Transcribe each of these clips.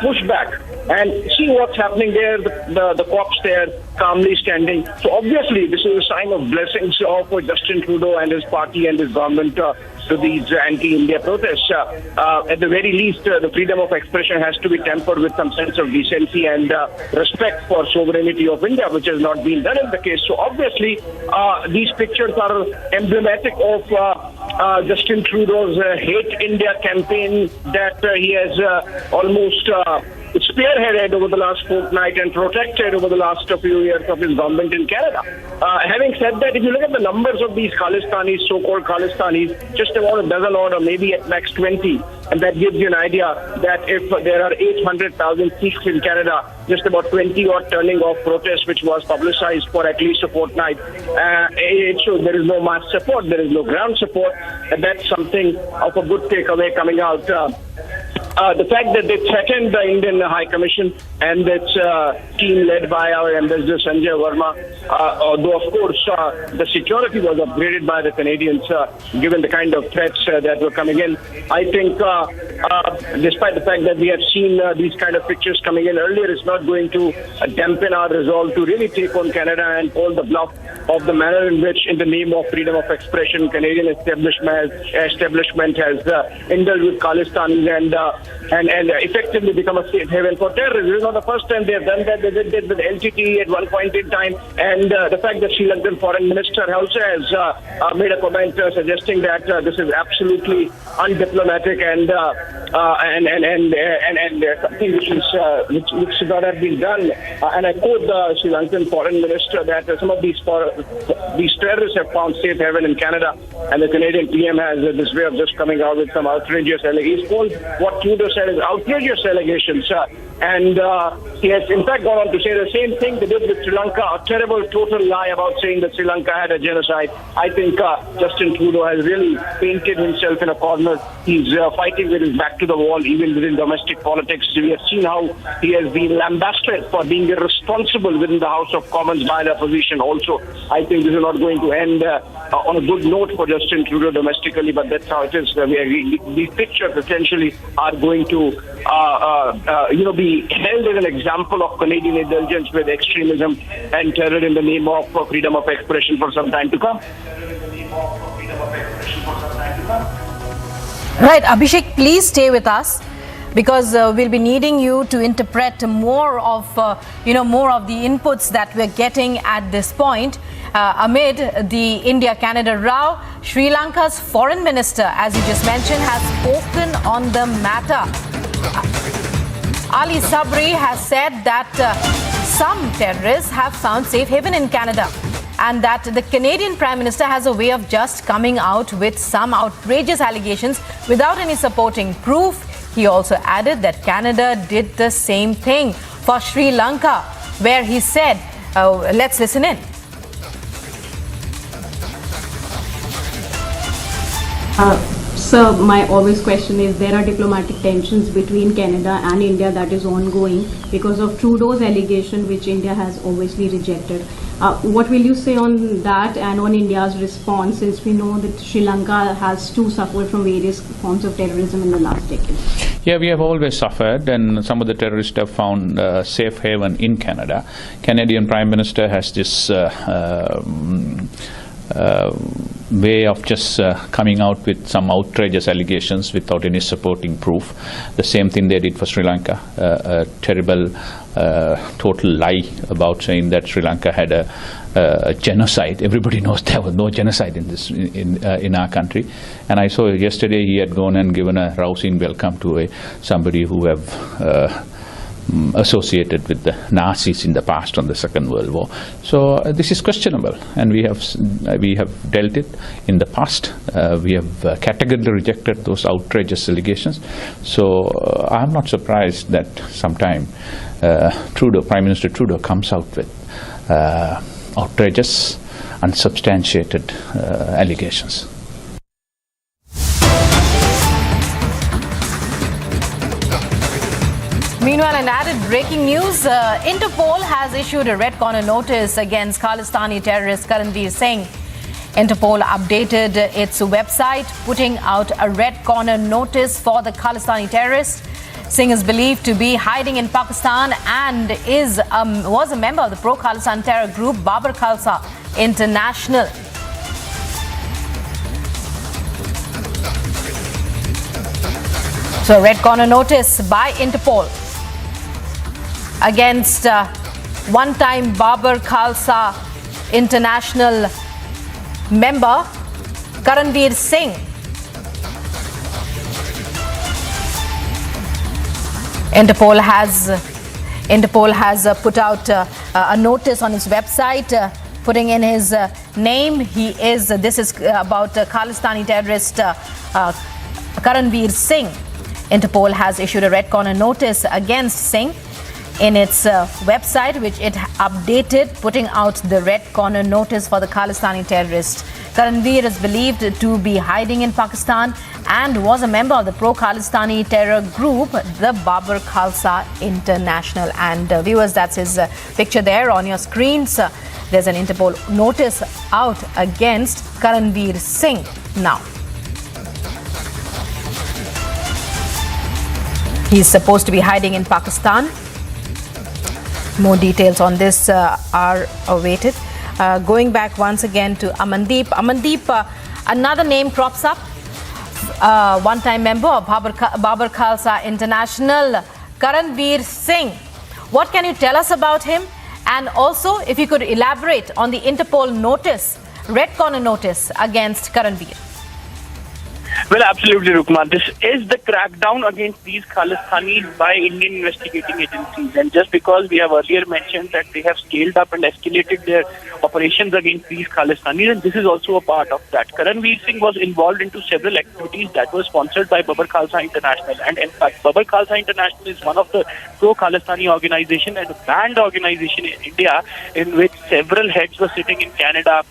push back and see what's happening there. The cops there calmly standing. So obviously, this is a sign of blessings of Justin Trudeau and his party and his government to these anti-India protests. At the very least, the freedom of expression has to be tempered with some sense of decency and respect for sovereignty of India, which has not been done in the case. So obviously, these pictures are emblematic of Justin Trudeau's Hate India campaign that he has almost spearheaded over the last fortnight and protected over the last few years of his government in Canada. Having said that, if you look at the numbers of these Khalistanis, so-called Khalistanis, just about a dozen odd or maybe at max 20, and that gives you an idea that if there are 800,000 Sikhs in Canada, just about 20 odd turning off protests, which was publicized for at least a fortnight, it shows there is no mass support, there is no ground support, and that's something of a good takeaway coming out. The fact that they threatened the Indian High Commission and its team led by our Ambassador Sanjay Verma, though of course the security was upgraded by the Canadians given the kind of threats that were coming in. I think despite the fact that we have seen these kind of pictures coming in earlier, it's not going to dampen our resolve to really take on Canada and call the bluff of the manner in which, in the name of freedom of expression, Canadian establishment has indulged with Khalistanis and effectively become a safe haven for terrorists. This is not the first time they have done that. They did it with LTT at one point in time, and the fact that Sri Lankan Foreign Minister also has made a comment suggesting that this is absolutely undiplomatic and something which should not have been done. And I quote the Sri Lankan Foreign Minister that some of these terrorists have found safe haven in Canada, and the Canadian PM has this way of just coming out with some outrageous allegations. What Trudeau said is outrageous allegations. And he has in fact gone on to say the same thing they did with Sri Lanka, a terrible total lie about saying that Sri Lanka had a genocide. I think Justin Trudeau has really painted himself in a corner. He's fighting with his back to the wall, even within domestic politics. We have seen how he has been lambasted for being irresponsible within the House of Commons by the opposition also. I think this is not going to end on a good note for Justin Trudeau domestically, but that's how it is. These pictures essentially are going to be held as an example of Canadian indulgence with extremism and terror in the name of freedom of expression for some time to come. Right, Abhishek, please stay with us, because we'll be needing you to interpret more of the inputs that we're getting at this point. Amid the India-Canada row, Sri Lanka's foreign minister, as you just mentioned, has spoken on the matter. Ali Sabri has said that some terrorists have found safe haven in Canada, and that the Canadian Prime Minister has a way of just coming out with some outrageous allegations without any supporting proof. He also added that Canada did the same thing for Sri Lanka, where he said, let's listen in. Sir, my always question is, there are diplomatic tensions between Canada and India that is ongoing because of Trudeau's allegation, which India has obviously rejected. What will you say on that and on India's response, since we know that Sri Lanka has too suffered from various forms of terrorism in the last decade? Yeah, we have always suffered, and some of the terrorists have found safe haven in Canada. Canadian Prime Minister has this way of just coming out with some outrageous allegations without any supporting proof. The same thing they did for Sri Lanka, a terrible total lie about saying that Sri Lanka had a genocide. Everybody knows there was no genocide in our country. And I saw yesterday he had gone and given a rousing welcome to somebody who have associated with the Nazis in the past on the Second World War. So this is questionable, and we have dealt it in the past. We have categorically rejected those outrageous allegations. So I'm not surprised that sometime Prime Minister Trudeau comes out with outrageous, unsubstantiated allegations. Meanwhile, in added breaking news, Interpol has issued a red corner notice against Khalistani terrorist Karanveer Singh. Interpol updated its website, putting out a red corner notice for the Khalistani terrorist. Singh is believed to be hiding in Pakistan and was a member of the Pro-Khalistani terror group Babar Khalsa International. So, red corner notice by Interpol against one-time Babar Khalsa International member Karanveer Singh. Interpol has put out a notice on its website putting in his name. This is about Khalistani terrorist Karanveer Singh. Interpol has issued a red corner notice against Singh in its website, which it updated, putting out the red corner notice for the Khalistani terrorist. Karanveer is believed to be hiding in Pakistan and was a member of the Pro-Khalistani terror group, the Babar Khalsa International. And viewers, that's his picture there on your screens. There's an Interpol notice out against Karanveer Singh now. He's supposed to be hiding in Pakistan. More details on this are awaited. Going back once again to Amandeep. Amandeep, another name crops up. One-time member of Babar Khalsa International, Karanveer Singh. What can you tell us about him? And also, if you could elaborate on the Interpol notice, red corner notice against Karanveer. Well, absolutely, Rukma. This is the crackdown against these Khalistanis by Indian investigating agencies. And just because we have earlier mentioned that they have scaled up and escalated their operations against these Khalistanis, and this is also a part of that. Karanveer Singh was involved into several activities that were sponsored by Babar Khalsa International. And in fact, Babar Khalsa International is one of the pro-Khalistani organization and a banned organization in India in which several heads were sitting in Canada,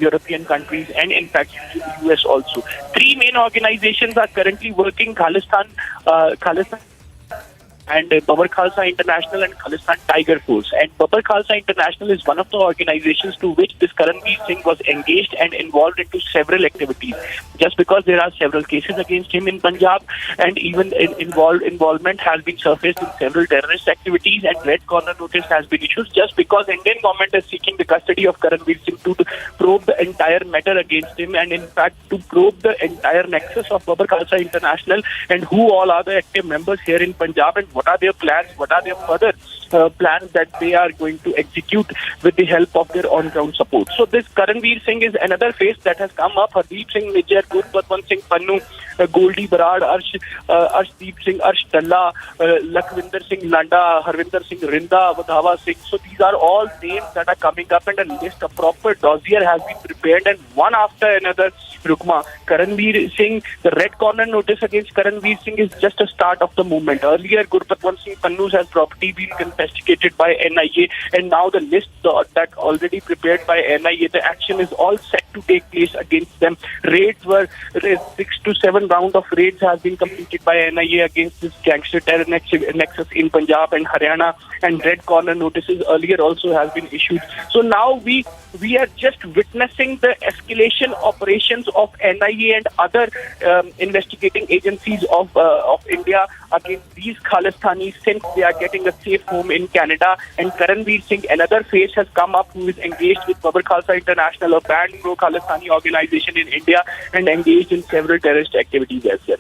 European countries, and in fact US also. Three main organizations are currently working: Khalistan and Babar Khalsa International and Khalistan Tiger Force. And Babar Khalsa International is one of the organizations to which this Karanveer Singh was engaged and involved into several activities. Just because there are several cases against him in Punjab, and even involvement has been surfaced in several terrorist activities, and red corner notice has been issued just because Indian government is seeking the custody of Karanveer Singh to probe the entire matter against him, and in fact to probe the entire nexus of Babar Khalsa International and who all are the active members here in Punjab, and what are their plans, what are their further plans that they are going to execute with the help of their on-ground support. So this Karanveer Singh is another face that has come up. Hardeep Singh Nijjar, Gurpatwant Singh Pannu, Goldie Barad, Arshdeep Singh, Arsh Dalla, Lakhvinder Singh Landa, Harvinder Singh Rinda, Vadhawa Singh. So these are all names that are coming up, and a list, a proper dossier has been prepared, and one after another. Rukma, Karanveer Singh, the red corner notice against Karanveer Singh is just a start of the movement. Earlier, Gurpatwant Singh Pannu's has property been investigated by NIA, and now the list that already prepared by NIA, the action is all set to take place against them. Raids were 6 to 7 rounds of raids have been completed by NIA against this gangster terror nexus in Punjab and Haryana, and red corner notices earlier also has been issued. So now we are just witnessing the escalation operations of NIA and other investigating agencies of India against these Khalistanis since they are getting a safe home in Canada. And Karanveer Singh, another face, has come up who is engaged with Babar Khalsa International, a banned pro-Khalistani organization in India, and engaged in several terrorist activities as well.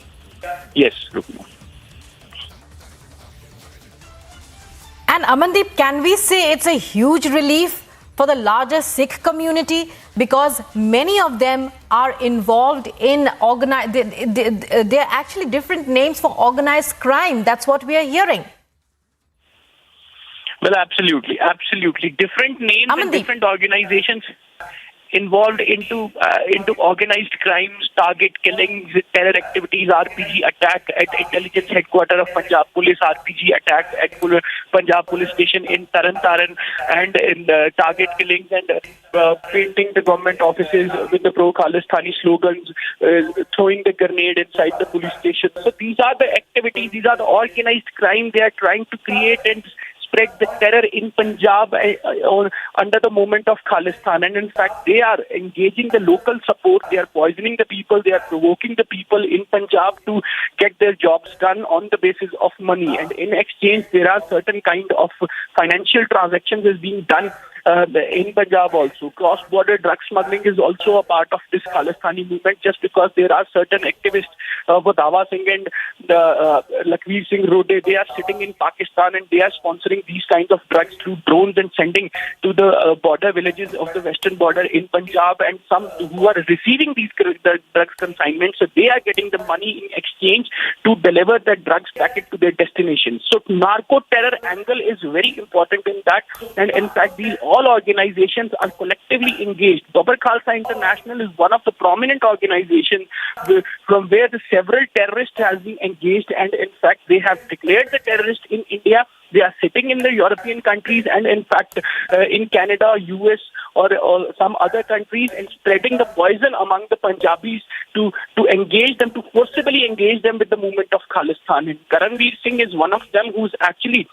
Yes, Rukma. And Amandeep, can we say it's a huge relief for the larger Sikh community, because many of them are involved in organized, they're actually different names for organized crime. That's what we are hearing. Well, absolutely. Different names and different organizations involved into organized crimes, target killings, terror activities, RPG attack at intelligence headquarters of Punjab Police, RPG attack at Punjab Police Station in Taran, and in target killings and painting the government offices with the pro-Khalistani slogans, throwing the grenade inside the police station. So these are the activities, these are the organized crime they are trying to create and spread the terror in Punjab or under the movement of Khalistan. And in fact, they are engaging the local support. They are poisoning the people. They are provoking the people in Punjab to get their jobs done on the basis of money. And in exchange, there are certain kind of financial transactions is being done in Punjab also. Cross-border drug smuggling is also a part of this Khalistani movement, just because there are certain activists, Dawa Singh and Lakhvir Singh Rode, they are sitting in Pakistan and they are sponsoring these kinds of drugs through drones and sending to the border villages of the western border in Punjab, and some who are receiving these drugs consignments, so they are getting the money in exchange to deliver the drugs packet to their destination. So narco-terror angle is very important in that, and in fact these all organizations are collectively engaged. Babar Khalsa International is one of the prominent organizations from where the several terrorists have been engaged, and in fact they have declared the terrorists in India. They are sitting in the European countries and in fact in Canada, US or some other countries, and spreading the poison among the Punjabis to engage them, to forcibly engage them with the movement of Khalistan. And Karanveer Singh is one of them who's actually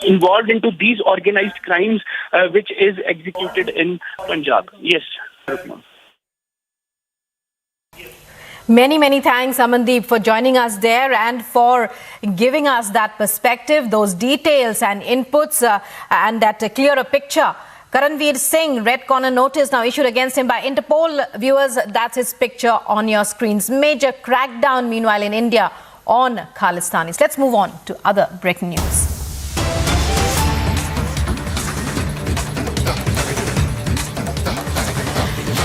involved into these organized crimes which is executed in Punjab. Yes. Many thanks, Amandeep, for joining us there and for giving us that perspective, those details and inputs and that clearer picture. Karanveer Singh, red corner notice now issued against him by Interpol. Viewers, that's his picture on your screens. Major crackdown, meanwhile, in India on Khalistanis. Let's move on to other breaking news.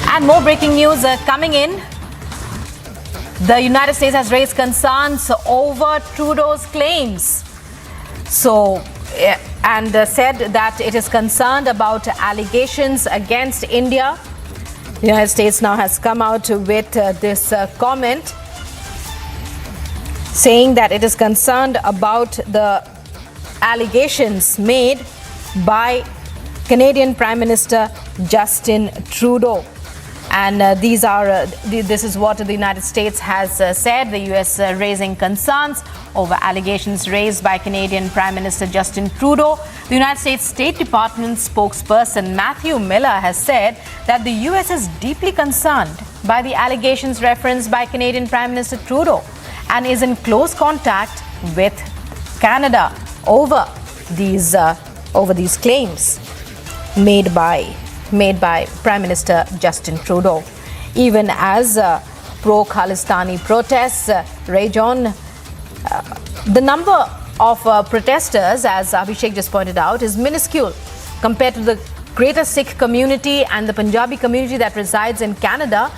And more breaking news coming in. The United States has raised concerns over Trudeau's claims. And said that it is concerned about allegations against India. The United States now has come out with this comment saying that it is concerned about the allegations made by Canadian Prime Minister Justin Trudeau. And this is what the United States has said. The US raising concerns over allegations raised by Canadian Prime Minister Justin Trudeau. The United States State Department spokesperson Matthew Miller has said that the US is deeply concerned by the allegations referenced by Canadian Prime Minister Trudeau and is in close contact with Canada over these claims made by Prime Minister Justin Trudeau. Even as pro-Khalistani protests rage on, the number of protesters, as Abhishek just pointed out, is minuscule compared to the greater Sikh community and the Punjabi community that resides in Canada,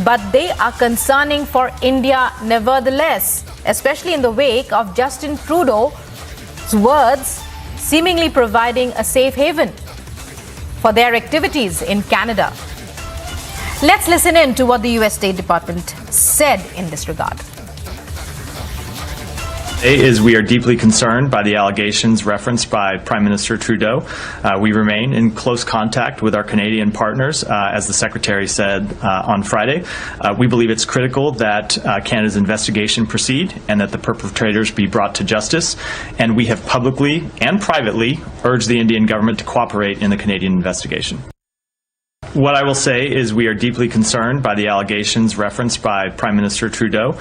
but they are concerning for India nevertheless, especially in the wake of Justin Trudeau's words seemingly providing a safe haven for their activities in Canada. Let's listen in to what the US State Department said in this regard. We are deeply concerned by the allegations referenced by Prime Minister Trudeau. We remain in close contact with our Canadian partners, as the Secretary said on Friday. We believe it's critical that Canada's investigation proceed and that the perpetrators be brought to justice. And we have publicly and privately urged the Indian government to cooperate in the Canadian investigation. What I will say is we are deeply concerned by the allegations referenced by Prime Minister Trudeau.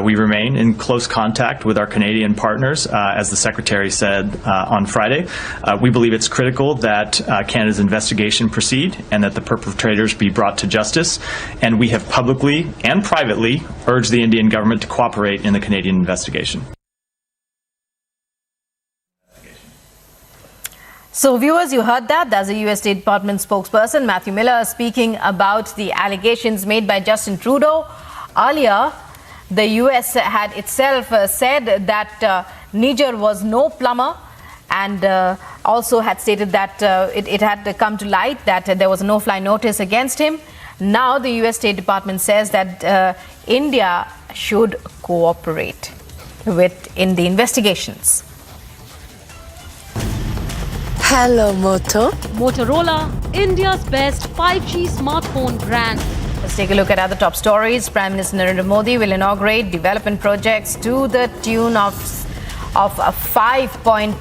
We remain in close contact with our Canadian partners, as the Secretary said on Friday. We believe it's critical that Canada's investigation proceed and that the perpetrators be brought to justice. And we have publicly and privately urged the Indian government to cooperate in the Canadian investigation. So viewers, you heard that. That's the US State Department spokesperson Matthew Miller speaking about the allegations made by Justin Trudeau. Earlier, the US had itself said that Niger was no plumber, and also had stated that it had come to light that there was a no-fly notice against him. Now the US State Department says that India should cooperate in the investigations. Hello, Moto. Motorola, India's best 5G smartphone brand. Let's take a look at other top stories. Prime Minister Narendra Modi will inaugurate development projects to the tune of 5.2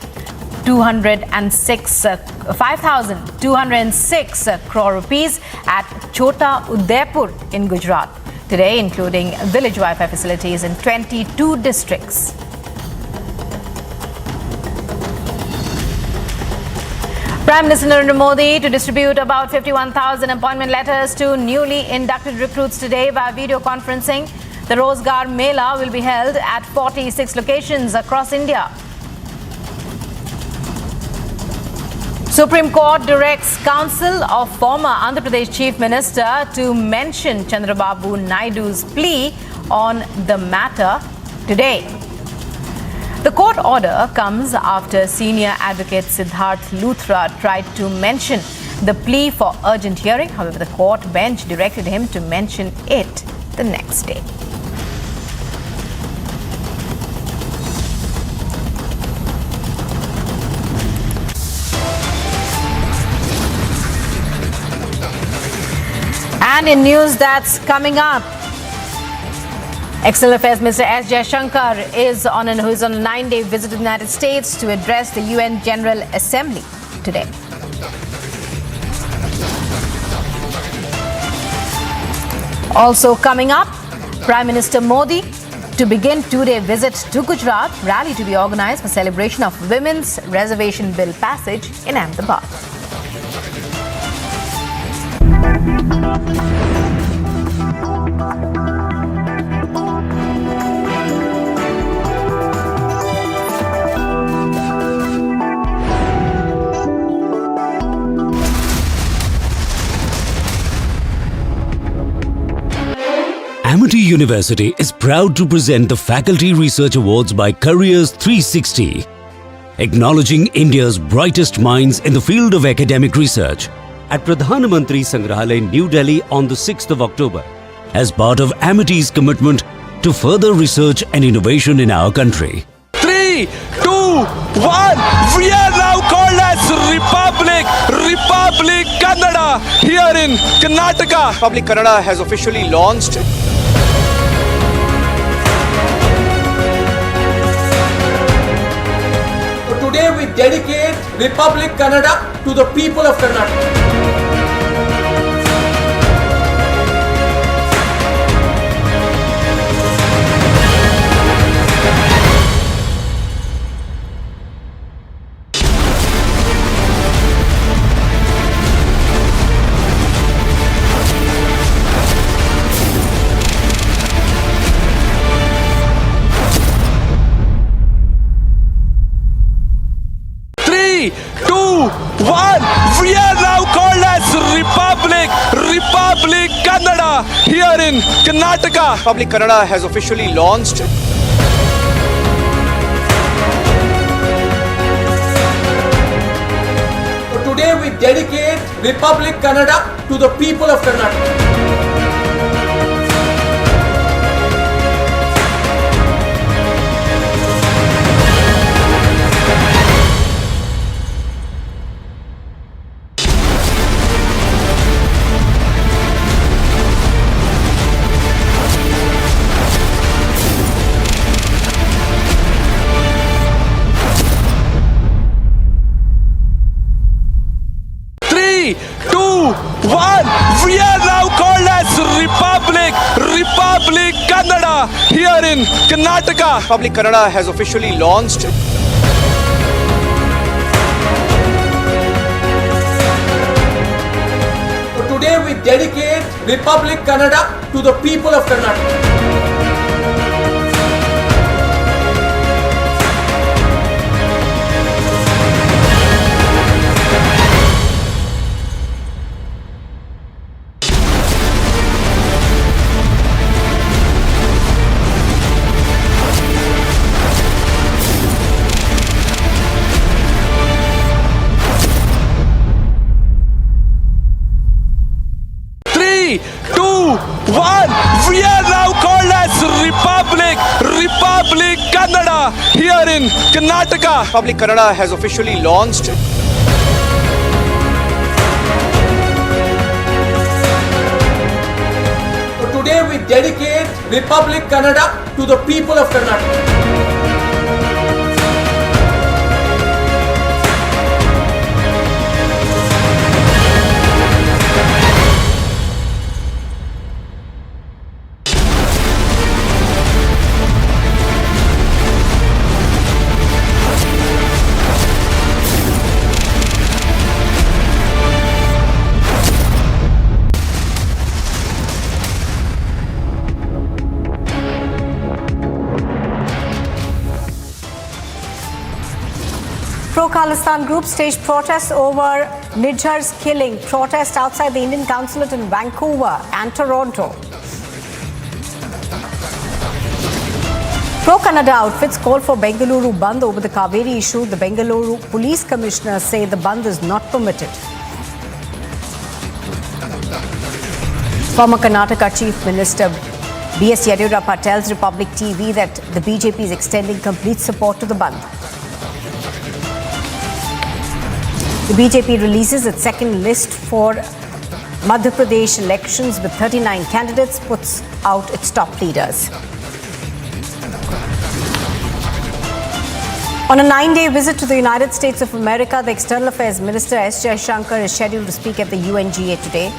5,206 crore rupees at Chota Udaipur in Gujarat today, including village Wi-Fi facilities in 22 districts. Prime Minister Narendra Modi to distribute about 51,000 appointment letters to newly inducted recruits today via video conferencing. The Rozgar Mela will be held at 46 locations across India. Supreme Court directs Council of former Andhra Pradesh Chief Minister to mention Chandrababu Naidu's plea on the matter today. The court order comes after senior advocate Siddharth Luthra tried to mention the plea for urgent hearing. However, the court bench directed him to mention it the next day. And in news that's coming up, External Affairs Minister S. Jaishankar is on a 9-day visit to the United States to address the UN General Assembly today. Also coming up, Prime Minister Modi to begin 2-day visit to Gujarat, rally to be organized for celebration of Women's Reservation Bill passage in Ahmedabad. Amity University is proud to present the Faculty Research Awards by Careers 360, acknowledging India's brightest minds in the field of academic research at Pradhan Mantri Sangrahalaya, New Delhi on the 6th of October as part of Amity's commitment to further research and innovation in our country. 3, 2, 1, we are now called as Republic Kannada here in Karnataka. Republic Kannada has officially launched. Today we dedicate Republic Kannada to the people of Karnataka. We are now called as Republic Kannada here in Karnataka. Republic Kannada has officially launched. Today we dedicate Republic Kannada to the people of Karnataka. We are now called as Republic Kannada here in Karnataka. Republic Kannada has officially launched. Today we dedicate Republic Kannada to the people of Karnataka. We are now called as Republic Kannada here in Karnataka. Republic Kannada has officially launched. Today we dedicate Republic Kannada to the people of Karnataka. Pro-Khalistani group staged protests over Nijjar's killing. Protest outside the Indian Consulate in Vancouver and Toronto. Pro-Kannada outfits called for Bengaluru Bandh over the Kaveri issue. The Bengaluru police commissioner say the bandh is not permitted. Former Karnataka Chief Minister B.S. Yediyurappa tells Republic TV that the BJP is extending complete support to the bandh. The BJP releases its second list for Madhya Pradesh elections with 39 candidates, puts out its top leaders. On a 9-day visit to the United States of America, the External Affairs Minister S. Jaishankar is scheduled to speak at the UNGA today.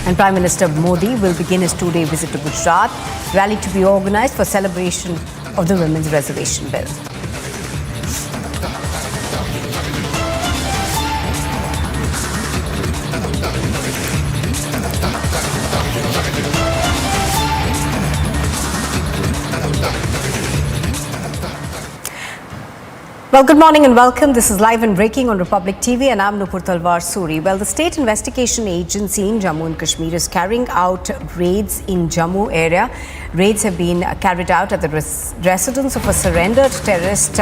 And Prime Minister Modi will begin his 2-day visit to Gujarat, rally to be organized for celebration of the Women's Reservation Bill. Well, good morning and welcome. This is Live and Breaking on Republic TV and I'm Nupur Talwar Suri. Well, the State Investigation Agency in Jammu and Kashmir is carrying out raids in Jammu area. Raids have been carried out at the residence of a surrendered terrorist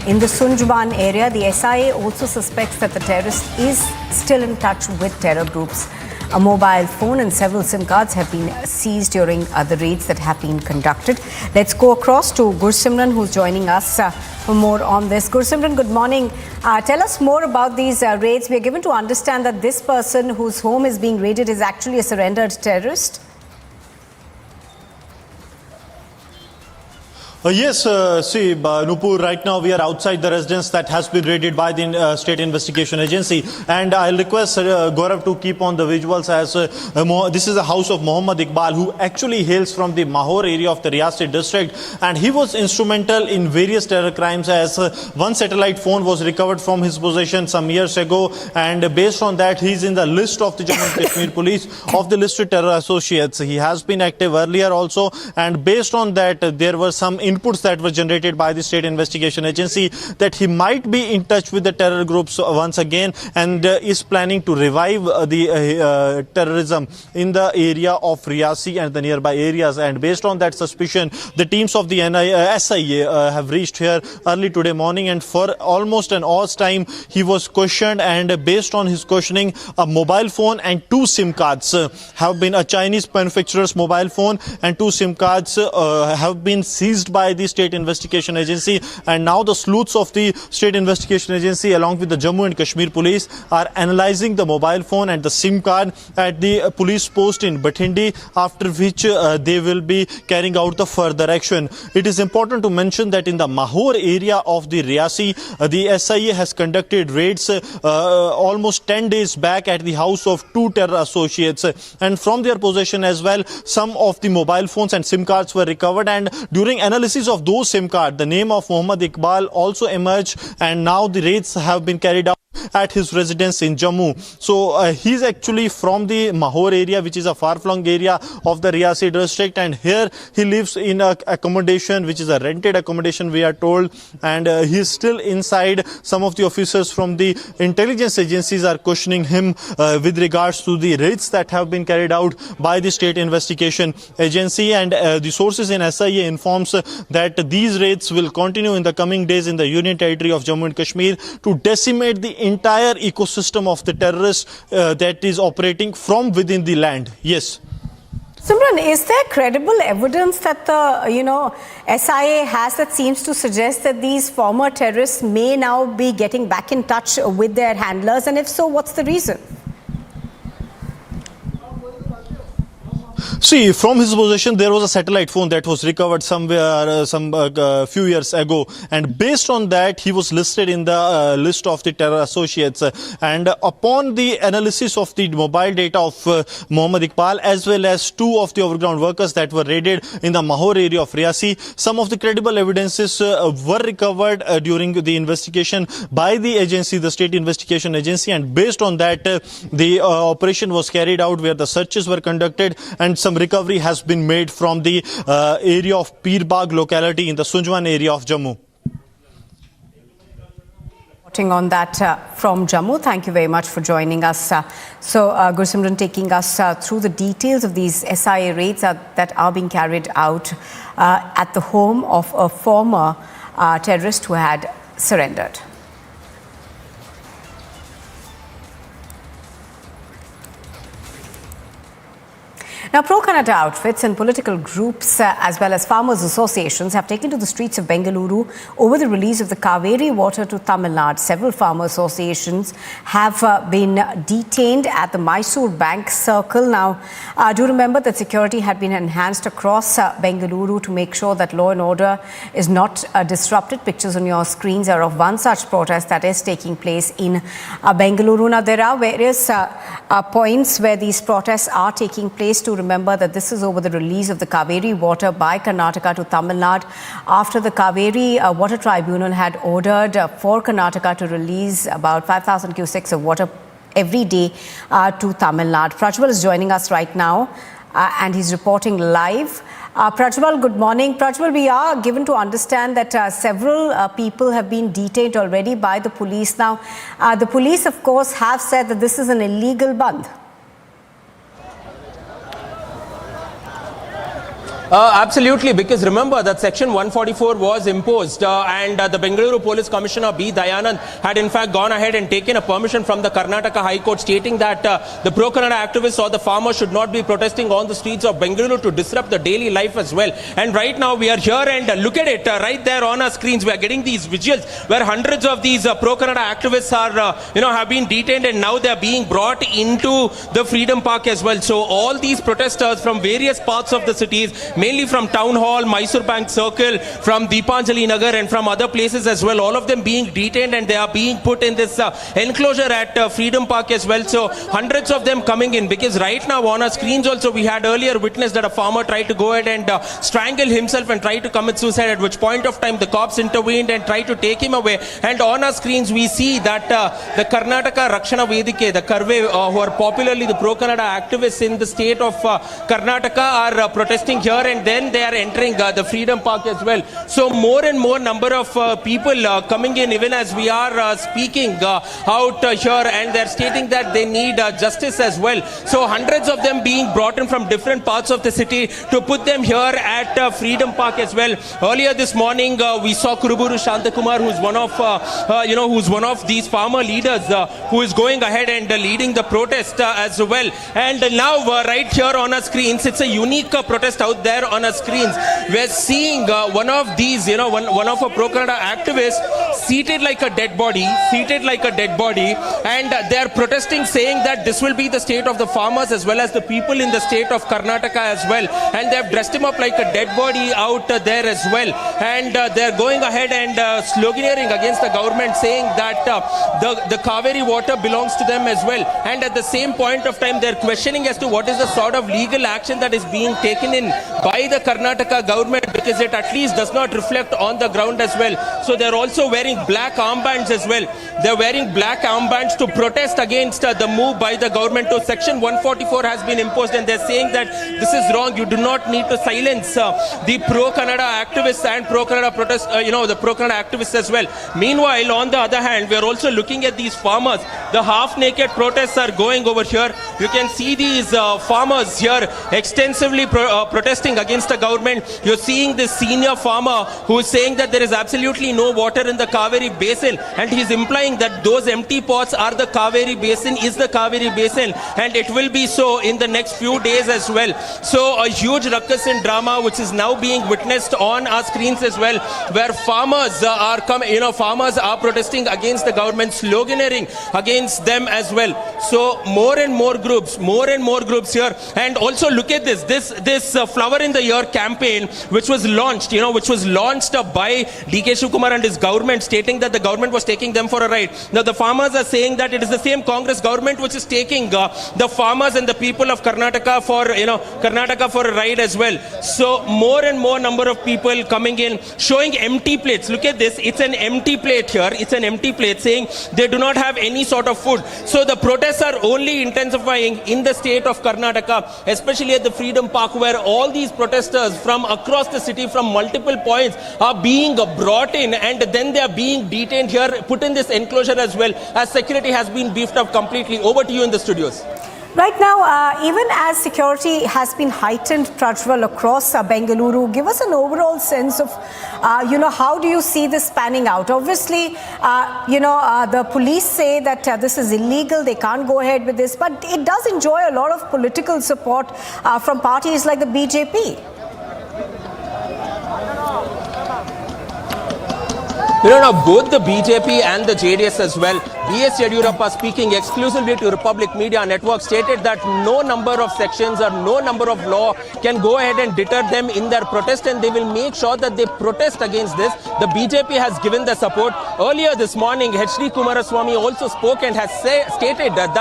in the Sunjwan area. The SIA also suspects that the terrorist is still in touch with terror groups. A mobile phone and several SIM cards have been seized during the raids that have been conducted. Let's go across to Gursimran, who's joining us for more on this. Gursimran, good morning. Tell us more about these raids. We are given to understand that this person whose home is being raided is actually a surrendered terrorist. Yes, see, Nupur, right now we are outside the residence that has been raided by the State Investigation Agency. And I'll request Gaurav to keep on the visuals as this is the house of Muhammad Iqbal, who actually hails from the Mahor area of the Riyasi district. And he was instrumental in various terror crimes, as one satellite phone was recovered from his possession some years ago. And based on that, he's in the list of the Jammu and Kashmir police of the listed terror associates. He has been active earlier also. And based on that, there were some inputs that were generated by the State Investigation Agency that he might be in touch with the terror groups once again and is planning to revive the terrorism in the area of Riyasi and the nearby areas. And based on that suspicion, the teams of the SIA have reached here early today morning, and for almost an hour's time he was questioned, and based on his questioning, a mobile phone and 2 SIM cards have been, a Chinese manufacturer's mobile phone and 2 SIM cards have been seized by the State Investigation Agency. And now the sleuths of the State Investigation Agency along with the Jammu and Kashmir police are analyzing the mobile phone and the SIM card at the police post in Bhathindi, after which they will be carrying out the further action. It is important to mention that in the Mahor area of the Riyasi, the SIA has conducted raids almost 10 days back at the house of 2 terror associates, and from their possession as well some of the mobile phones and SIM cards were recovered. And during analysis of those SIM cards, the name of Muhammad Iqbal also emerged, and now the raids have been carried out at his residence in Jammu. So he's actually from the Mahor area, which is a far-flung area of the Riyasi district, and here he lives in a accommodation which is a rented accommodation, we are told, and he's still inside. Some of the officers from the intelligence agencies are questioning him with regards to the raids that have been carried out by the State Investigation Agency, and the sources in SIA informs that these raids will continue in the coming days in the Union Territory of Jammu and Kashmir to decimate the entire ecosystem of the terrorists that is operating from within the land. Yes. Simran, is there credible evidence that the SIA has that seems to suggest that these former terrorists may now be getting back in touch with their handlers, and if so, what's the reason? See, from his possession there was a satellite phone that was recovered somewhere few years ago, and based on that he was listed in the list of the terror associates. And upon the analysis of the mobile data of Muhammad Iqbal as well as 2 of the overground workers that were raided in the Mahor area of Riyasi, some of the credible evidences were recovered during the investigation by the agency, the State Investigation Agency, and based on that the operation was carried out where the searches were conducted, and some recovery has been made from the area of Pir Bagh locality in the Sunjwan area of Jammu. reporting on that from Jammu. Thank you very much for joining us. Gursimran taking us through the details of these SIA raids that are being carried out at the home of a former terrorist who had surrendered. Now, pro-Kannada outfits and political groups as well as farmers' associations have taken to the streets of Bengaluru over the release of the Kaveri water to Tamil Nadu. Several farmer associations have been detained at the Mysore Bank Circle. Now, do remember that security had been enhanced across Bengaluru to make sure that law and order is not disrupted. Pictures on your screens are of one such protest that is taking place in Bengaluru. Now, there are various points where these protests are taking place. To remember that this is over the release of the Kaveri water by Karnataka to Tamil Nadu after the Kaveri Water Tribunal had ordered for Karnataka to release about 5,000 cusecs of water every day to Tamil Nadu. Prajwal is joining us right now and he's reporting live. Prajwal, good morning. Prajwal, we are given to understand that several people have been detained already by the police. Now, the police, of course, have said that this is an illegal bandh. Absolutely, because remember that Section 144 was imposed and the Bengaluru Police Commissioner B. Dayanand had in fact gone ahead and taken a permission from the Karnataka High Court stating that the pro-Kannada activists or the farmers should not be protesting on the streets of Bengaluru to disrupt the daily life as well. And right now we are here and look at it right there on our screens. We are getting these visuals where hundreds of these pro-Kannada activists are, have been detained and now they are being brought into the Freedom Park as well. So all these protesters from various parts of the cities, mainly from Town Hall, Mysore Bank Circle, from Deepanjali Nagar and from other places as well, all of them being detained and they are being put in this enclosure at Freedom Park as well. So hundreds of them coming in, because right now on our screens also we had earlier witnessed that a farmer tried to go ahead and strangle himself and try to commit suicide, at which point of time the cops intervened and tried to take him away. And on our screens we see that the Karnataka Rakshana Vedike, the Karve, who are popularly the pro-Kannada activists in the state of Karnataka, are protesting here, and then they are entering the Freedom Park as well. So more and more number of people coming in even as we are speaking out here, and they're stating that they need justice as well. So hundreds of them being brought in from different parts of the city to put them here at Freedom Park as well. Earlier this morning we saw Kuruburu Shantakumar, who's one of these farmer leaders who is going ahead and leading the protest as well. And now right here on our screens, it's a unique protest out there on our screens. We're seeing one of these, one of a pro-Kannada activists seated like a dead body, and they're protesting, saying that this will be the state of the farmers as well as the people in the state of Karnataka as well. And they've dressed him up like a dead body out there as well. And they're going ahead and sloganeering against the government, saying that the Kaveri water belongs to them as well. And at the same point of time, they're questioning as to what is the sort of legal action that is being taken in by the Karnataka government, because it at least does not reflect on the ground as well. So they're also wearing black armbands as well. They're wearing black armbands to protest against the move by the government. So Section 144 has been imposed, and they're saying that this is wrong. You do not need to silence the pro-Kannada activists and pro-Kannada protest, the pro-Kannada activists as well. Meanwhile, on the other hand, we're also looking at these farmers. The half-naked protests are going over here. You can see these farmers here extensively protesting against the government. You're seeing this senior farmer who is saying that there is absolutely no water in the Kaveri basin, and he's implying that those empty pots are the Kaveri basin, is the Kaveri basin, and it will be so in the next few days as well. So a huge ruckus and drama which is now being witnessed on our screens as well, where farmers are farmers are protesting against the government, sloganeering against them as well. So more and more groups here. And also look at this Flower in the Year campaign which was launched by D.K. Shivkumar and his government, stating that the government was taking them for a ride. Now the farmers are saying that it is the same Congress government which is taking the farmers and the people of Karnataka for a ride as well. So more and more number of people coming in, showing empty plates. Look at this, it's an empty plate here. It's an empty plate saying they do not have any sort of of food. So the protests are only intensifying in the state of Karnataka, especially at the Freedom Park, where all these protesters from across the city, from multiple points, are being brought in, and then they are being detained here, put in this enclosure as well, as security has been beefed up completely. Over to you in the studios. Right now, even as security has been heightened, Prajwal, across Bengaluru, give us an overall sense of, how do you see this panning out? Obviously, the police say that this is illegal, they can't go ahead with this, but it does enjoy a lot of political support from parties like the BJP. Both the BJP and the JDS as well. B.S. Yediyurappa, speaking exclusively to Republic Media Network, stated that no number of sections or no number of law can go ahead and deter them in their protest, and they will make sure that they protest against this. The BJP has given the support. Earlier this morning, H.D. Kumaraswamy also spoke and has stated that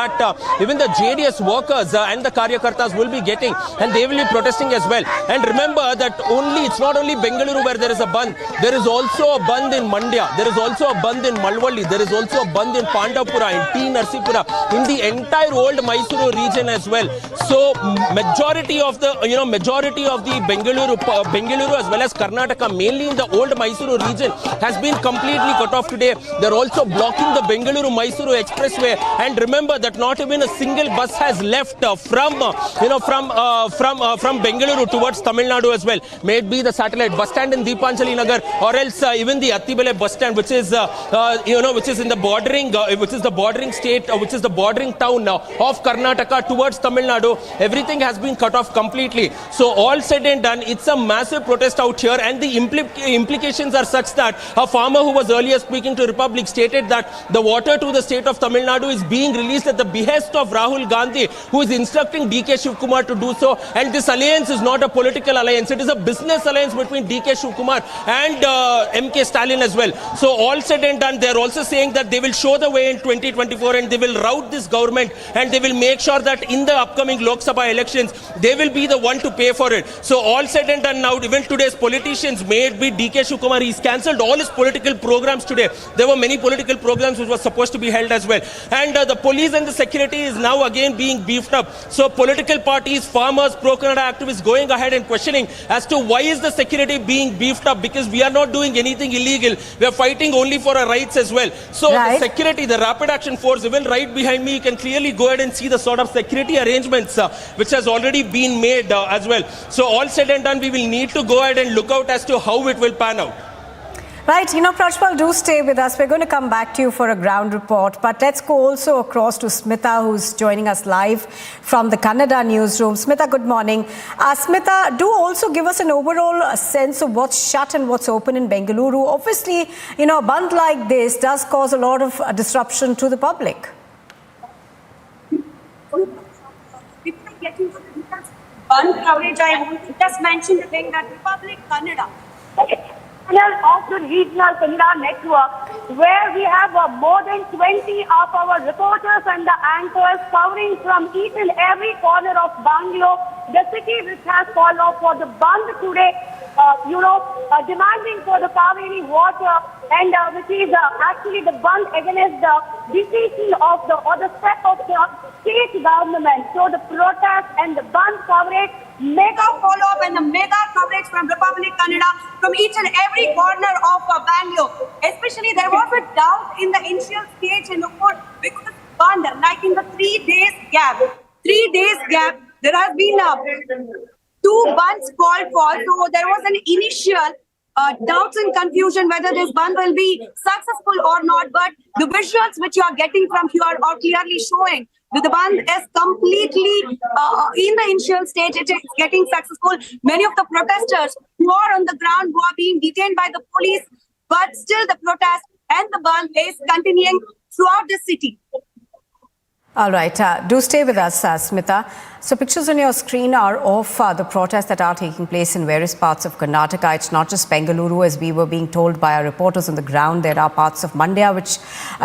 even the JDS workers and the Karyakartas will be getting, and they will be protesting as well. And remember that it's not only Bengaluru where there is a bandh, there is also a bandh in Mandya, there is also a bandh in Malwalli, there is also a bandh in Pandapura, in T. Narsipura, in the entire old Mysuru region as well. So majority of the Bengaluru as well as Karnataka, mainly in the old Mysuru region, has been completely cut off today. They're also blocking the Bengaluru-Mysuru expressway, and remember that not even a single bus has left from Bengaluru towards Tamil Nadu as well. May it be the satellite bus stand in Deepanjali Nagar, or else even the Attibele bus stand, which is in the bordering state, which is the bordering town now of Karnataka towards Tamil Nadu. Everything has been cut off completely. So all said and done, it's a massive protest out here, and the implications are such that a farmer who was earlier speaking to Republic stated that the water to the state of Tamil Nadu is being released at the behest of Rahul Gandhi, who is instructing DK Shivkumar to do so. And this alliance is not a political alliance, it is a business alliance between DK Shivkumar and MK Stalin as well. So all said and done, they are also saying that they will show the way in 2024, and they will rout this government, and they will make sure that in the upcoming Lok Sabha elections, they will be the one to pay for it. So all said and done now, even today's politicians, may it be DK Shivkumar, he's cancelled all his political programs today. There were many political programs which were supposed to be held as well. And the police and the security is now again being beefed up. So political parties, farmers, pro-Kannada activists going ahead and questioning as to why is the security being beefed up, because we are not doing anything illegal. We are fighting only for our rights as well. So the security, the rapid action force, even right behind me, you can clearly go ahead and see the sort of security arrangements which has already been made as well. So all said and done, we will need to go ahead and look out as to how it will pan out. Right, Prajwal, do stay with us. We're going to come back to you for a ground report. But let's go also across to Smita, who's joining us live from the Kannada newsroom. Smita, good morning. Smita, do also give us an overall sense of what's shut and what's open in Bengaluru. Obviously, a bandh like this does cause a lot of disruption to the public. Before getting to the bandh coverage, I want to just mention the thing that Republic Kannada of the regional Kannada network, where we have more than 20 of our reporters and the anchors covering from each and every corner of Bangalore, the city which has called out for the bandh today, demanding for the Kaveri water, and which is actually the bandh against the decision of the step of the state government. So the protest and the bandh coverage, mega follow-up and the mega coverage from Republic Kannada from each and every corner of Bangalore. Especially there was a doubt in the initial stage in the court because bandh, like in the 3 days gap. 3 days gap, there has been 2 bandhs called for. So there was an initial doubts and confusion whether this bandh will be successful or not. But the visuals which you are getting from here are clearly showing that the bandh is completely in the initial stage. It is getting successful. Many of the protesters who are on the ground, who are being detained by the police, but still the protest and the bandh is continuing throughout the city. All right, do stay with us, Smita. So pictures on your screen are of the protests that are taking place in various parts of Karnataka. It's not just Bengaluru, as we were being told by our reporters on the ground. There are parts of Mandya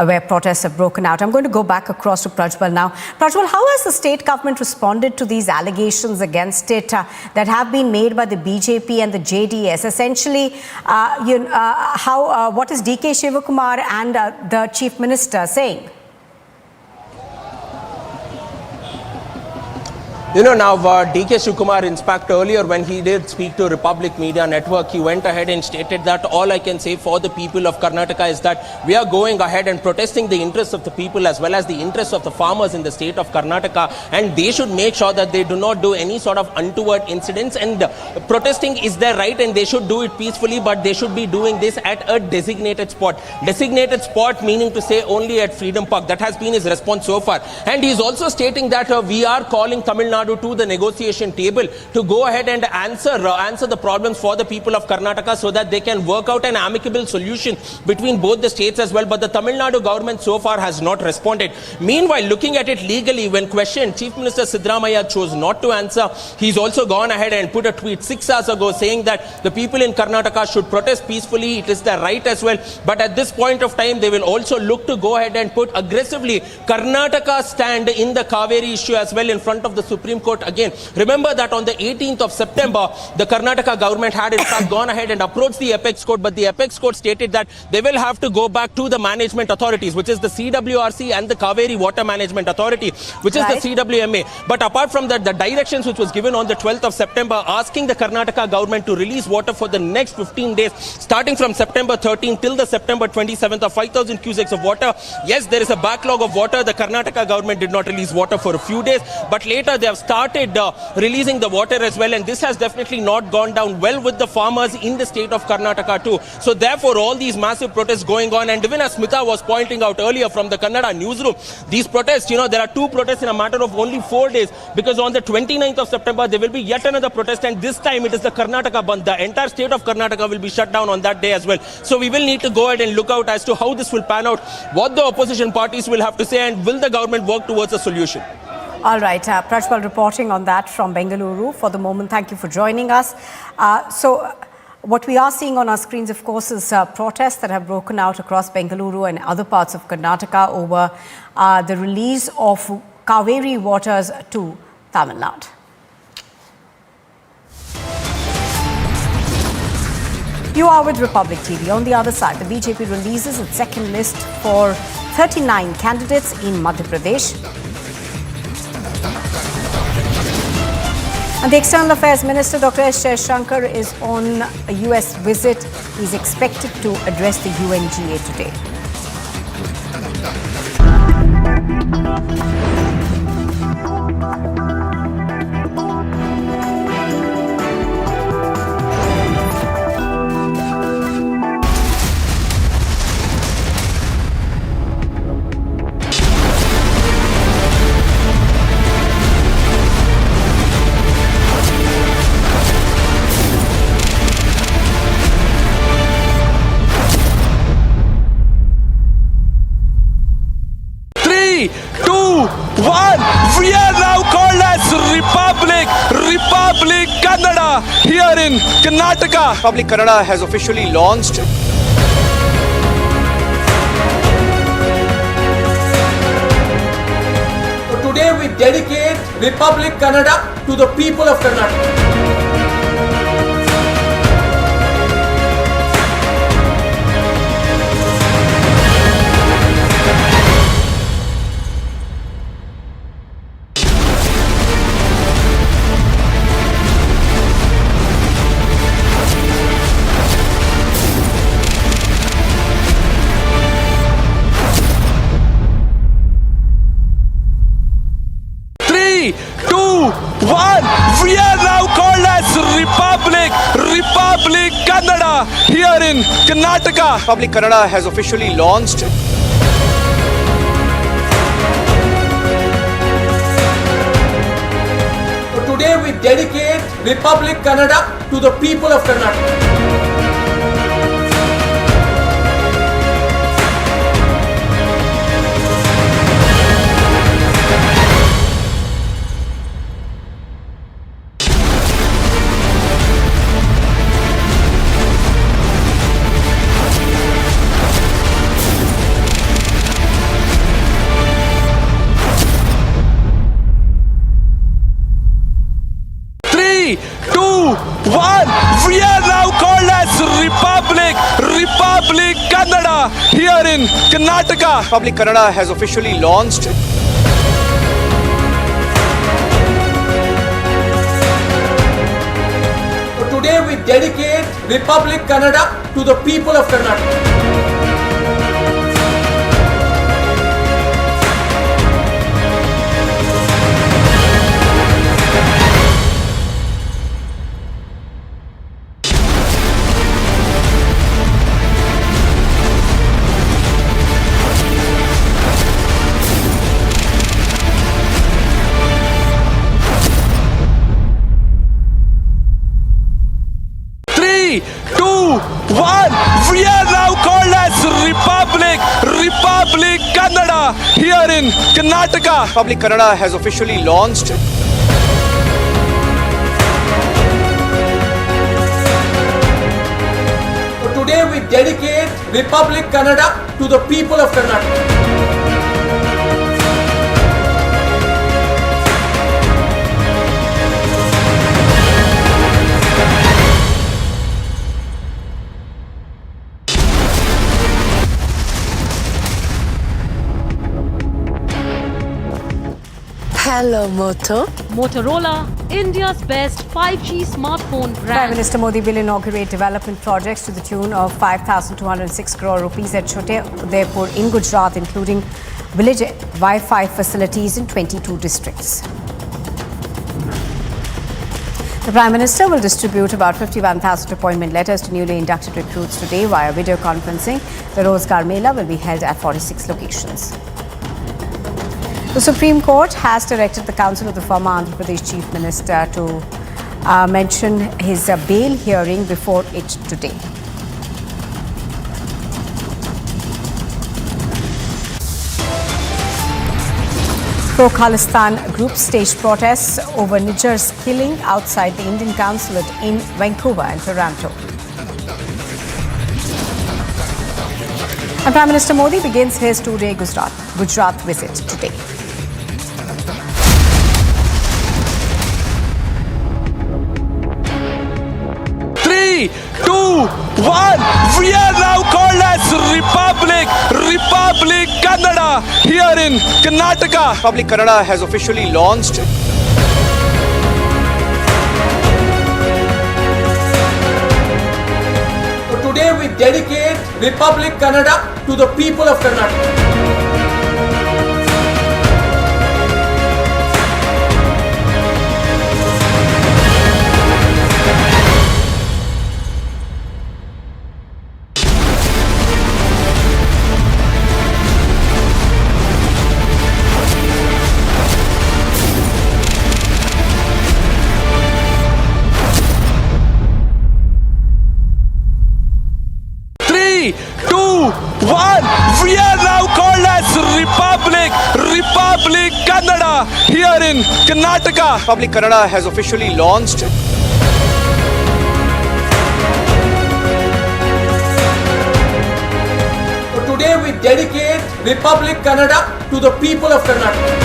where protests have broken out. I'm going to go back across to Prajwal now. Prajwal, how has the state government responded to these allegations against it that have been made by the BJP and the JDS? Essentially, what is DK Shivakumar and the Chief Minister saying? Now DK Shivakumar, in fact, earlier when he did speak to Republic Media Network, he went ahead and stated that all I can say for the people of Karnataka is that we are going ahead and protesting the interests of the people as well as the interests of the farmers in the state of Karnataka, and they should make sure that they do not do any sort of untoward incidents, and protesting is their right and they should do it peacefully, but they should be doing this at a designated spot. Designated spot meaning to say only at Freedom Park. That has been his response so far. And he is also stating that we are calling Tamil Nadu to the negotiation table to go ahead and answer the problems for the people of Karnataka so that they can work out an amicable solution between both the states as well. But the Tamil Nadu government so far has not responded. Meanwhile, looking at it legally, when questioned, Chief Minister Siddaramaiah chose not to answer. He's also gone ahead and put a tweet 6 hours ago saying that the people in Karnataka should protest peacefully. It is their right as well. But at this point of time, they will also look to go ahead and put aggressively Karnataka stand in the Kaveri issue as well in front of the Supreme Court again. Remember that on the 18th of September, the Karnataka government had in fact gone ahead and approached the Apex Court, but the Apex Court stated that they will have to go back to the management authorities, which is the CWRC and the Kaveri Water Management Authority, which is the CWMA. But apart from that, the directions which was given on the 12th of September asking the Karnataka government to release water for the next 15 days, starting from September 13 till the September 27th of 5,000 cusecs of water. Yes, there is a backlog of water. The Karnataka government did not release water for a few days, but later they have started releasing the water as well, and this has definitely not gone down well with the farmers in the state of Karnataka too. So therefore, all these massive protests going on, and even as Smita was pointing out earlier from the Kannada newsroom, these protests, there are 2 protests in a matter of only 4 days, because on the 29th of September, there will be yet another protest, and this time it is the Karnataka Bandh. The entire state of Karnataka will be shut down on that day as well. So we will need to go ahead and look out as to how this will pan out, what the opposition parties will have to say, and will the government work towards a solution. All right, Prajwal reporting on that from Bengaluru. For the moment, thank you for joining us. So what we are seeing on our screens, of course, is protests that have broken out across Bengaluru and other parts of Karnataka over the release of Kaveri waters to Tamil Nadu. You are with Republic TV. On the other side, the BJP releases its second list for 39 candidates in Madhya Pradesh. And the External Affairs Minister, Dr. S. Jaishankar, is on a US visit. He's expected to address the UNGA today. We are now called as Republic Kannada here in Karnataka. Republic Kannada has officially launched. So today we dedicate Republic Kannada to the people of Karnataka. We are now called as Republic Kannada here in Karnataka. Republic Kannada has officially launched. So today we dedicate Republic Kannada to the people of Karnataka. We are now called as Republic Kannada here in Karnataka. Republic Kannada has officially launched. dedicate Republic Kannada to the people of Karnataka. We are now called as Republic Kannada here in Karnataka. Republic Kannada has officially launched. Today we dedicate Republic Kannada to the people of Karnataka. Hello, Moto. Motorola, India's best 5G smartphone brand. Prime Minister Modi will inaugurate development projects to the tune of 5,206 crore rupees at Chote Udaipur in Gujarat, including village Wi-Fi facilities in 22 districts. The Prime Minister will distribute about 51,000 appointment letters to newly inducted recruits today via video conferencing. The Rozgar Mela will be held at 46 locations. The Supreme Court has directed the Council of the former Andhra Pradesh Chief Minister to mention his bail hearing before it today. Pro-Khalistani group staged protests over Niger's killing outside the Indian Consulate in Vancouver and Toronto. And Prime Minister Modi begins his two-day Gujarat visit today. We are now called as Republic Kannada here in Karnataka. Republic Kannada has officially launched. Today we dedicate Republic Kannada to the people of Karnataka. We are now called as Republic Kannada here in Karnataka. Republic Kannada has officially launched. Today we dedicate Republic Kannada to the people of Karnataka.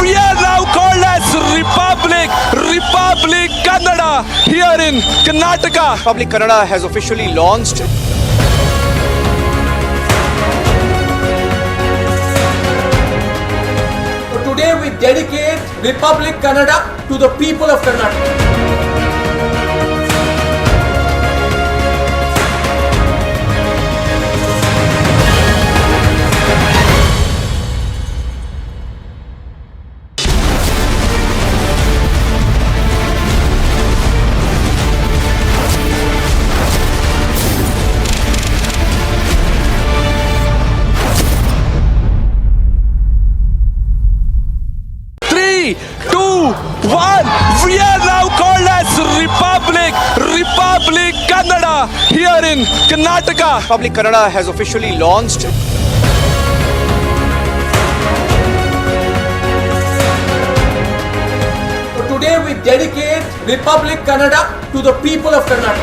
We are now called as Republic Kannada here in Karnataka. Republic Kannada has officially launched. Today we dedicate Republic Kannada to the people of Karnataka. We are now called as Republic Kannada here in Karnataka. Republic Kannada has officially launched. Today we dedicate Republic Kannada to the people of Karnataka.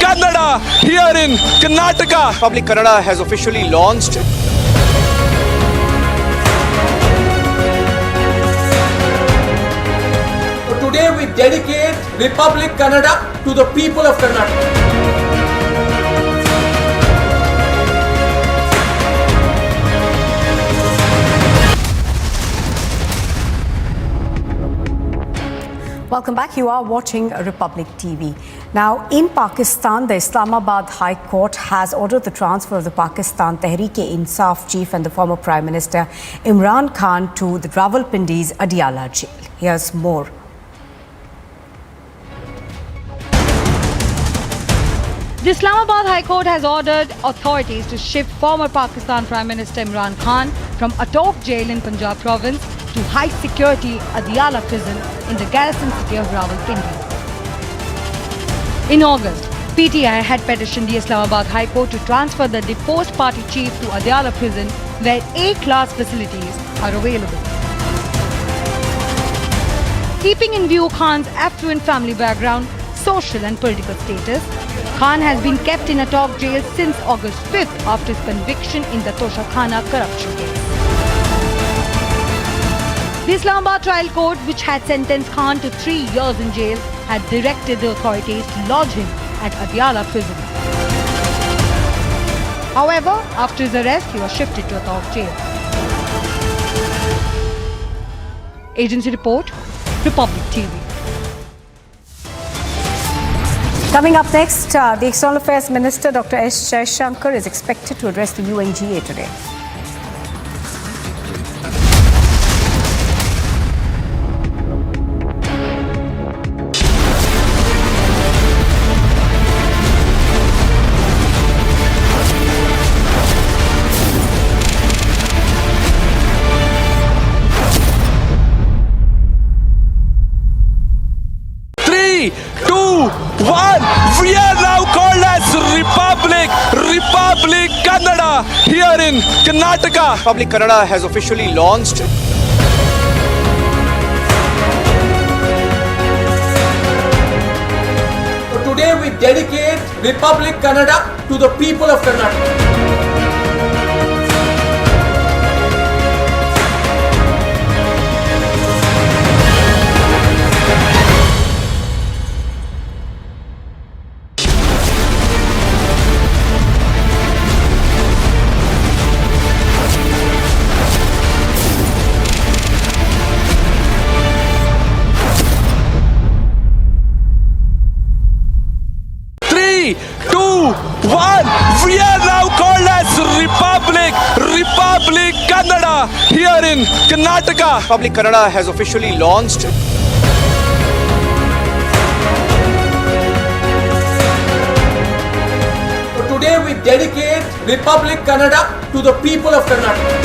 Kannada here in Karnataka. Republic Kannada has officially launched. Today we dedicate Republic Kannada to the people of Karnataka. Welcome back. You are watching Republic TV. Now, in Pakistan, the Islamabad High Court has ordered the transfer of the Pakistan Tehreek-e-Insaf chief and the former Prime Minister Imran Khan to the Rawalpindi's Adiala jail. Here's more. The Islamabad High Court has ordered authorities to shift former Pakistan Prime Minister Imran Khan from Attock jail in Punjab province to high security Adiala prison in the garrison city of Rawalpindi. In August, PTI had petitioned the Islamabad High Court to transfer the deposed party chief to Adiala prison where A-class facilities are available. Keeping in view Khan's affluent family background, social and political status, Khan has been kept in Attock jail since August 5th after his conviction in the Tosha Khana corruption case. The Islamabad trial court, which had sentenced Khan to 3 years in jail, had directed the authorities to lodge him at Adiala prison. However, after his arrest, he was shifted to Attock jail. Agency report, Republic TV. Coming up next, the External Affairs Minister Dr. S. Jaishankar is expected to address the UNGA today. We are now called as Republic Kannada here in Karnataka. Republic Kannada has officially launched. Today we dedicate Republic Kannada to the people of Karnataka. We are now called as Republic Kannada here in Karnataka. Republic Kannada has officially launched. Today we dedicate Republic Kannada to the people of Karnataka.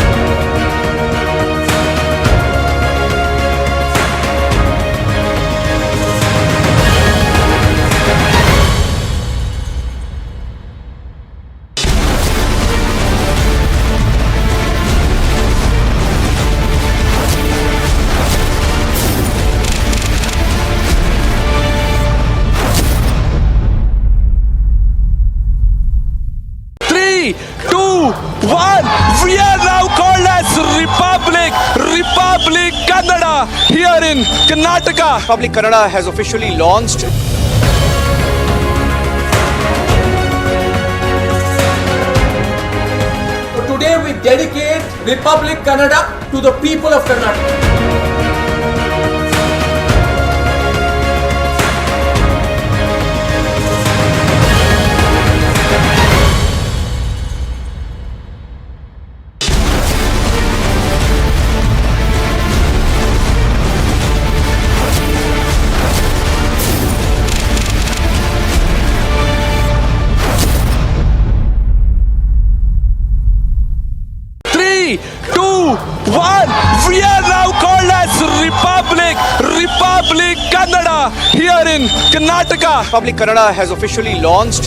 We are now called as Republic Kannada here in Karnataka. Republic Kannada has officially launched. Today we dedicate Republic Kannada to the people of Karnataka. We are now called as Republic Kannada here in Karnataka. Republic Kannada has officially launched.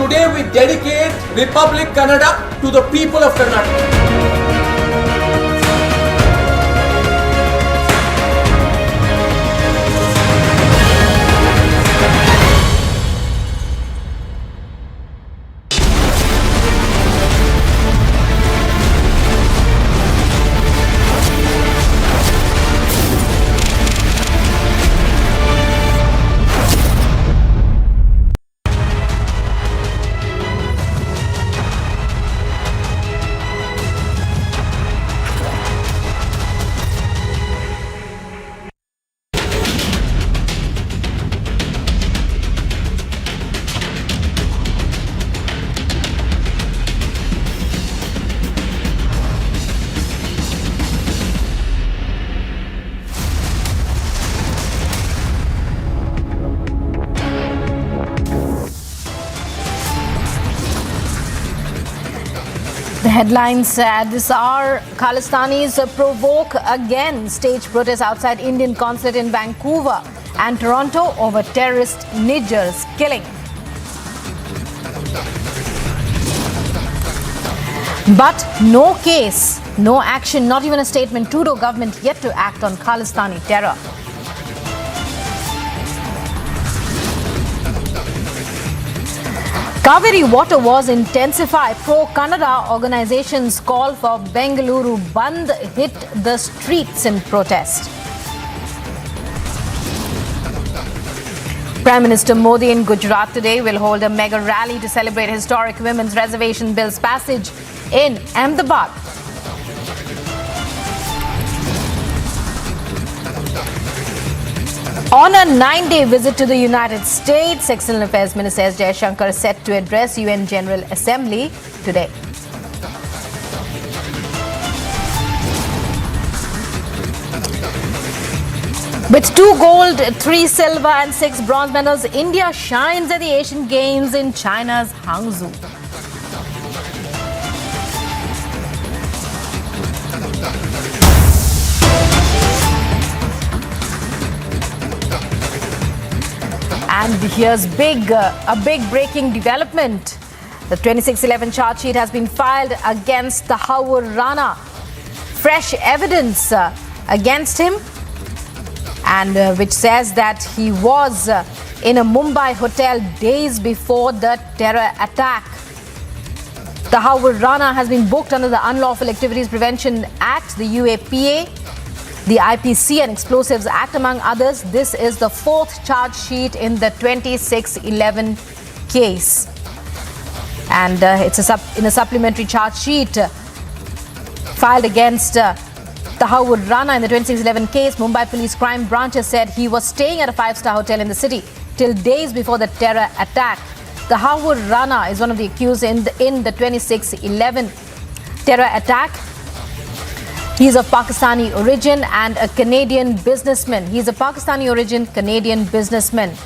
Today we dedicate Republic Kannada to the people of Karnataka. Headlines at this hour: Khalistanis provoke again. Stage protests outside Indian Consulate in Vancouver and Toronto over terrorist Niger's killing. But no case, no action, not even a statement. Trudeau government yet to act on Khalistani terror. Kaveri water wars intensify. Pro-Kannada organizations call for Bengaluru Bandh hit the streets in protest. Prime Minister Modi in Gujarat today will hold a mega rally to celebrate historic Women's Reservation Bill's passage in Ahmedabad. On a 9-day visit to the United States, External Affairs Minister S. Jaishankar is set to address UN General Assembly today. With 2 gold, 3 silver and 6 bronze medals, India shines at the Asian Games in China's Hangzhou. And here's a big breaking development. The 2611 charge sheet has been filed against Tahaur Rana. Fresh evidence against him, and which says that he was in a Mumbai hotel days before the terror attack. Tahaur Rana has been booked under the Unlawful Activities Prevention Act, the UAPA, the IPC and Explosives Act, among others. This is the 4th charge sheet in the 2611 case. And it's in a supplementary charge sheet filed against Tahaur Rana in the 2611 case. Mumbai Police Crime Branch has said he was staying at a 5-star hotel in the city till days before the terror attack. Tahaur Rana is one of the accused in the 2611 terror attack. He is of Pakistani origin and a Canadian businessman. He is a Pakistani origin Canadian businessman.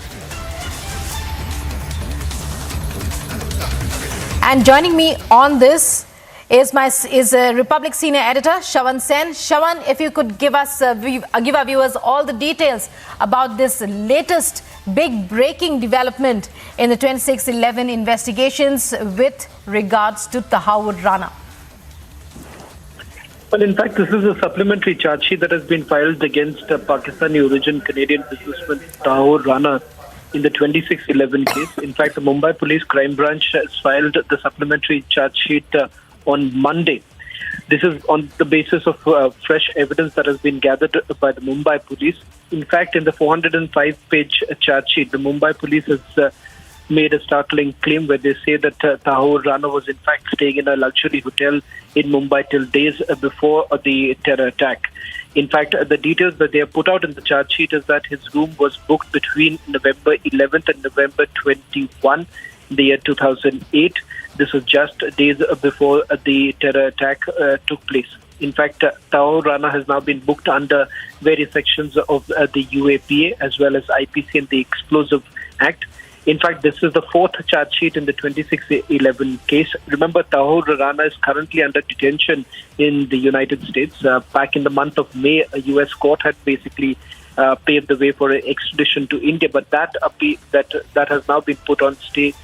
And joining me on this is Republic senior editor Shravan Sen. Shravan, if you could give our viewers all the details about this latest big breaking development in the 2611 investigations with regards to Tahaur Rana. Well, in fact, this is a supplementary charge sheet that has been filed against Pakistani origin Canadian businessman Tahaur Rana in the 2611 case. In fact, the Mumbai Police Crime Branch has filed the supplementary charge sheet on Monday. This is on the basis of fresh evidence that has been gathered by the Mumbai Police. In fact, in the 405-page charge sheet, the Mumbai Police has made a startling claim where they say that Tahaur Rana was in fact staying in a luxury hotel in Mumbai till days before the terror attack. In fact, the details that they have put out in the charge sheet is that his room was booked between November 11th and November 21, the year 2008. This was just days before the terror attack took place. In fact, Tahaur Rana has now been booked under various sections of the UAPA as well as IPC and the Explosive Act. In fact, this is the 4th charge sheet in the 2611 case. Remember, Tahaur Rana is currently under detention in the United States. Back in the month of May, a U.S. court had basically paved the way for an extradition to India, but that has now been put on stay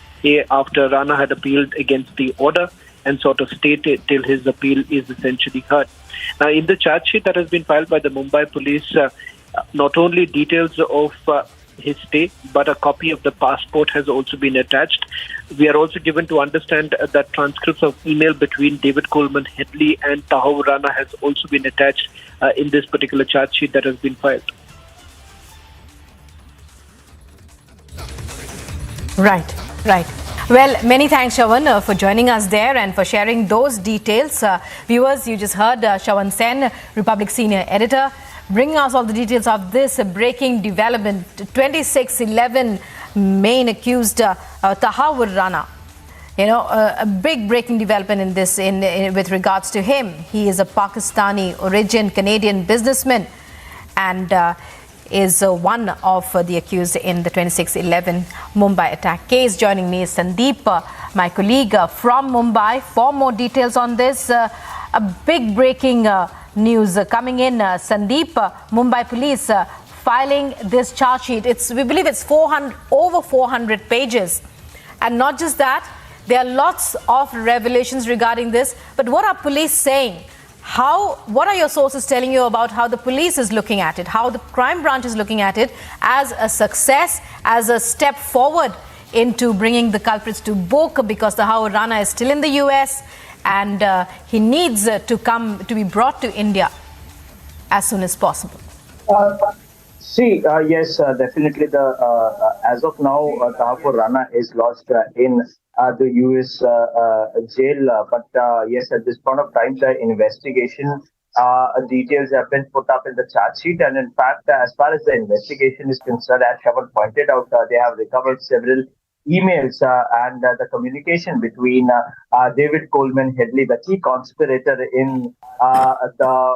after Rana had appealed against the order and sort of stayed till his appeal is essentially heard. Now, in the charge sheet that has been filed by the Mumbai Police, not only details of his stay, but a copy of the passport has also been attached. We are also given to understand that transcripts of email between David Coleman Headley and Tahaur Rana has also been attached in this particular charge sheet that has been filed. Right. Well, many thanks, Shravan, for joining us there and for sharing those details. Viewers, you just heard Shravan Sen, Republic senior editor, bringing us all the details of this breaking development. 2611 main accused Tahaur Rana. You know, a big breaking development in this with regards to him. He is a Pakistani origin Canadian businessman, and is one of the accused in the 26/11 Mumbai attack case. Joining me is Sandeep, my colleague from Mumbai, for more details on this. A big breaking news coming in. Sandeep, Mumbai police filing this charge sheet. We believe it's over 400 pages. And not just that, there are lots of revelations regarding this. But what are police saying? What are your sources telling you about how the police is looking at it, how the crime branch is looking at it as a success, as a step forward into bringing the culprits to book, because the Tahir Rana is still in the US and he needs to be brought to India as soon as possible? Yes, definitely. As of now, Tahir Rana is lost in the US jail. But yes, at this point of time, the investigation details have been put up in the charge sheet. And in fact, as far as the investigation is concerned, as Shravan pointed out, they have recovered several emails and the communication between David Coleman Headley, the key conspirator in the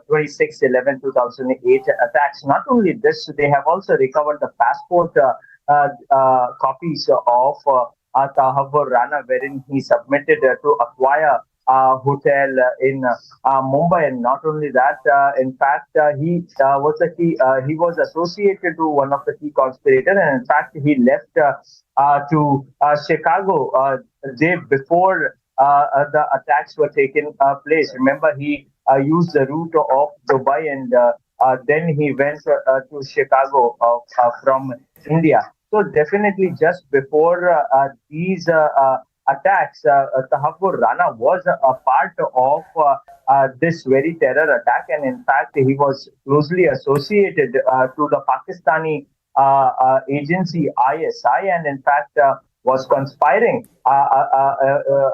26/11/2008 attacks. Not only this, they have also recovered the passport copies of Tahir Rana, wherein he submitted to acquire a hotel in Mumbai. And not only that, in fact, he was associated to one of the key conspirators, and in fact, he left to Chicago the day before the attacks were taken place. Remember, he used the route of Dubai, and then he went to Chicago from India. So definitely, just before these attacks, Tahir Rana was a part of this very terror attack, and in fact, he was closely associated to the Pakistani agency ISI, and in fact was conspiring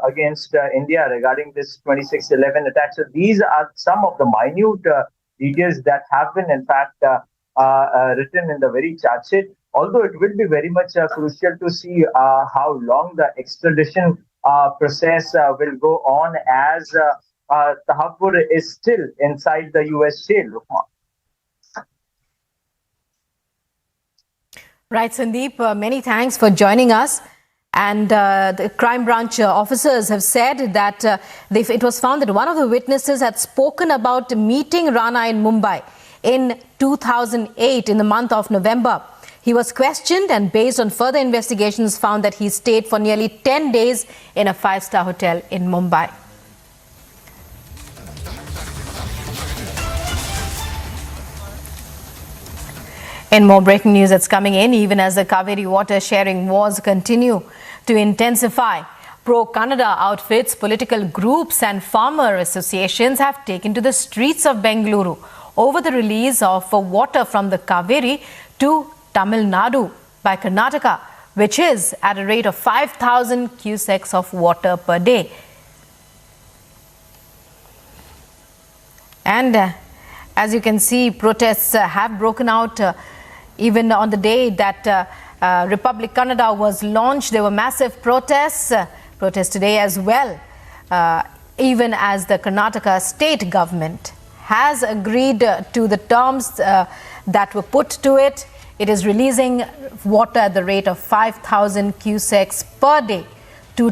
against India regarding this 26/11 attack. So these are some of the minute details that have been, in fact, written in the very charge sheet. Although it will be very much crucial to see how long the extradition process will go on, as Tahir is still inside the US jail. Right, Sandeep, many thanks for joining us. And the crime branch officers have said that it was found that one of the witnesses had spoken about meeting Rana in Mumbai in 2008 in the month of November. He was questioned and, based on further investigations, found that he stayed for nearly 10 days in a 5-star hotel in Mumbai. In more breaking news that's coming in, even as the Kaveri water sharing wars continue to intensify, pro-Kannada outfits, political groups and farmer associations have taken to the streets of Bengaluru over the release of water from the Kaveri to Tamil Nadu by Karnataka, which is at a rate of 5,000 cusecs of water per day. And as you can see, protests have broken out even on the day that Republic Kannada was launched. There were massive protests today as well, even as the Karnataka state government has agreed to the terms that were put to it. It is releasing water at the rate of 5,000 cusecs per day to